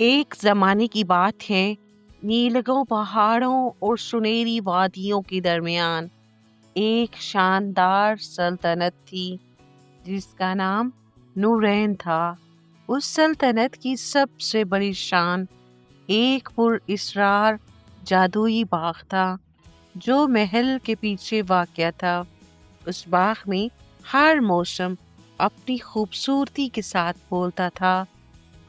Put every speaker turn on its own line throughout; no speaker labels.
ایک زمانے کی بات ہے، نیلگوں پہاڑوں اور سنہری وادیوں کے درمیان ایک شاندار سلطنت تھی جس کا نام نورین تھا۔ اس سلطنت کی سب سے بڑی شان ایک پر اسرار جادوئی باغ تھا جو محل کے پیچھے واقع تھا۔ اس باغ میں ہر موسم اپنی خوبصورتی کے ساتھ بولتا تھا۔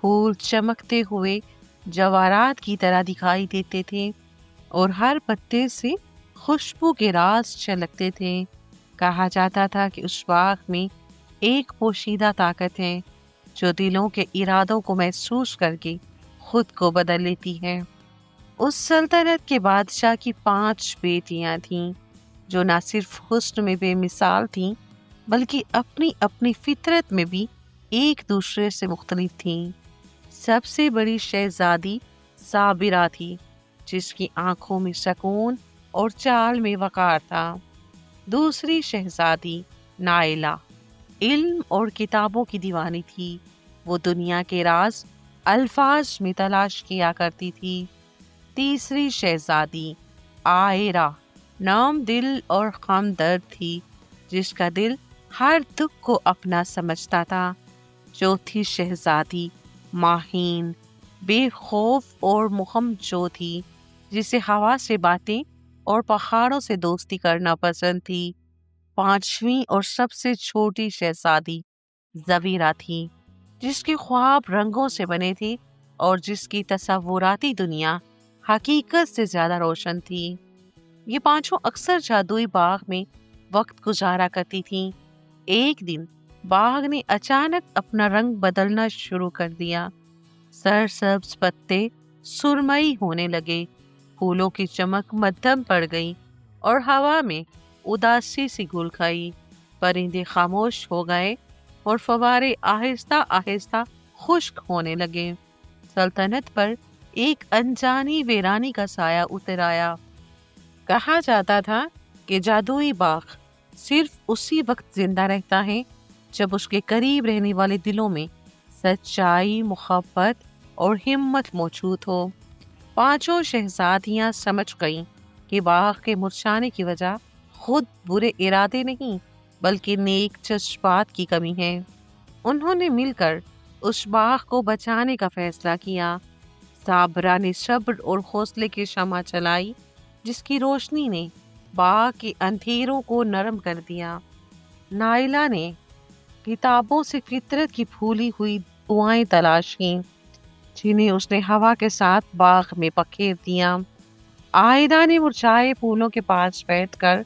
پھول چمکتے ہوئے جواہرات کی طرح دکھائی دیتے تھے اور ہر پتے سے خوشبو کے راز چھلکتے تھے۔ کہا جاتا تھا کہ اس باغ میں ایک پوشیدہ طاقت ہے جو دلوں کے ارادوں کو محسوس کر کے خود کو بدل لیتی ہے۔ اس سلطنت کے بادشاہ کی 5 بیٹیاں تھیں جو نہ صرف حسن میں بے مثال تھیں بلکہ اپنی اپنی فطرت میں بھی ایک دوسرے سے مختلف تھیں۔ سب سے بڑی شہزادی صابرہ تھی جس کی آنکھوں میں سکون اور چال میں وقار تھا۔ دوسری شہزادی نائلہ علم اور کتابوں کی دیوانی تھی۔ وہ دنیا کے راز الفاظ میں تلاش کیا کرتی تھی۔ تیسری شہزادی آئرہ نرم دل اور ہمدرد تھی جس کا دل ہر دکھ کو اپنا سمجھتا تھا۔ چوتھی شہزادی ماہین بے خوف اور مہم جو تھی جسے ہوا سے باتیں اور پہاڑوں سے دوستی کرنا پسند تھی۔ پانچویں اور سب سے چھوٹی شہزادی زویرہ تھی جس کے خواب رنگوں سے بنے تھے اور جس کی تصوراتی دنیا حقیقت سے زیادہ روشن تھی۔ یہ پانچوں اکثر جادوئی باغ میں وقت گزارا کرتی تھیں۔ ایک دن باغ نے اچانک اپنا رنگ بدلنا شروع کر دیا۔ سرسبز پتے سرمئی ہونے لگے، پھولوں کی چمک مدھم پڑ گئی اور ہوا میں اداسی سی گھل کھائی۔ پرندے خاموش ہو گئے اور فوارے آہستہ آہستہ خشک ہونے لگے۔ سلطنت پر ایک انجانی ویرانی کا سایہ اتر آیا۔ کہا جاتا تھا کہ جادوئی باغ صرف اسی وقت زندہ رہتا ہے جب اس کے قریب رہنے والے دلوں میں سچائی، محبت اور ہمت موجود ہو۔ پانچوں شہزادیاں سمجھ گئیں کہ باغ کے مرجھانے کی وجہ خود برے ارادے نہیں بلکہ نیک جذبات کی کمی ہے۔ انہوں نے مل کر اس باغ کو بچانے کا فیصلہ کیا۔ صابرہ نے صبر اور حوصلے کی شمع چلائی جس کی روشنی نے باغ کے اندھیروں کو نرم کر دیا۔ نائلہ نے کتابوں سے فطرت کی پھولی ہوئی دعائیں تلاش کیں جنہیں اس نے ہوا کے ساتھ باغ میں بکھیر دیا۔ عائدہ نے مرجھائے پھولوں کے پاس بیٹھ کر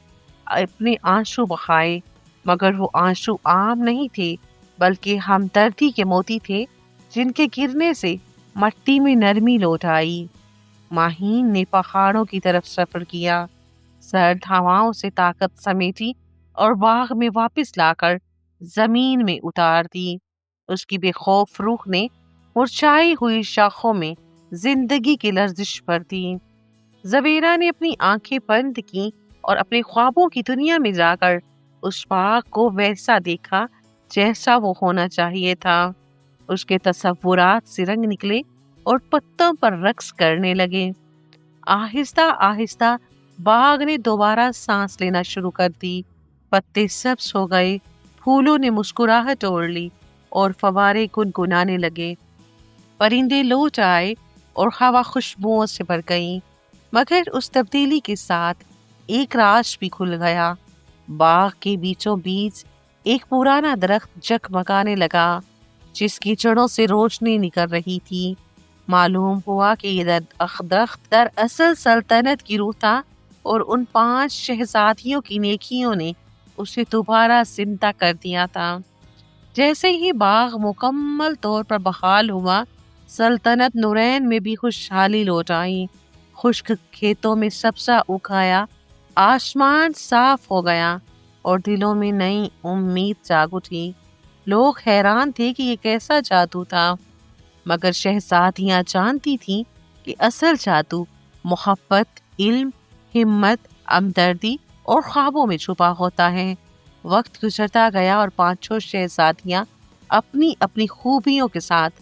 اپنے آنسو بہائے، مگر وہ آنسو عام نہیں تھے بلکہ ہمدردی کے موتی تھے جن کے گرنے سے مٹی میں نرمی لوٹ آئی۔ ماہین نے پہاڑوں کی طرف سفر کیا، سرد ہواؤں سے طاقت سمیٹی اور باغ میں واپس لا کر زمین میں اتار دی۔ اس کی بے خوف روح نے مرچھائی ہوئی شاخوں میں زندگی کی لرزش بھر دی۔ زویرہ نے اپنی آنکھیں بند کی اور اپنے خوابوں کی دنیا میں جا کر اس باغ کو ویسا دیکھا جیسا وہ ہونا چاہیے تھا۔ اس کے تصورات سے رنگ نکلے اور پتوں پر رقص کرنے لگے۔ آہستہ آہستہ باغ نے دوبارہ سانس لینا شروع کر دی۔ پتے سبز ہو گئے، پھولوں نے مسکراہٹ اوڑھ لی اور فوارے گنگنانے لگے۔ پرندے لوٹ آئے اور ہوا خوشبوؤں سے بھر گئی۔ مگر اس تبدیلی کے ساتھ ایک راز بھی کھل گیا۔ باغ کے بیچوں بیچ ایک پرانا درخت جگمگانے لگا جس کی جڑوں سے روشنی نکل رہی تھی۔ معلوم ہوا کہ یہ درخت دراصل سلطنت کی روح تھا اور ان 5 شہزادیوں کی نیکیوں نے اسے دوبارہ زندہ کر دیا تھا۔ جیسے ہی باغ مکمل طور پر بحال ہوا، سلطنت نورین میں بھی خوشحالی لوٹ آئی۔ خشک کھیتوں میں سبزہ اگ آیا، آسمان صاف ہو گیا اور دلوں میں نئی امید جاگ اٹھی۔ لوگ حیران تھے کہ یہ کیسا جادو تھا، مگر شہزادیاں جانتی تھیں کہ اصل جادو محبت، علم، ہمت، ہمدردی اور خوابوں میں چھپا ہوتا ہے۔ وقت گزرتا گیا اور 5 شہزادیاں اپنی اپنی خوبیوں کے ساتھ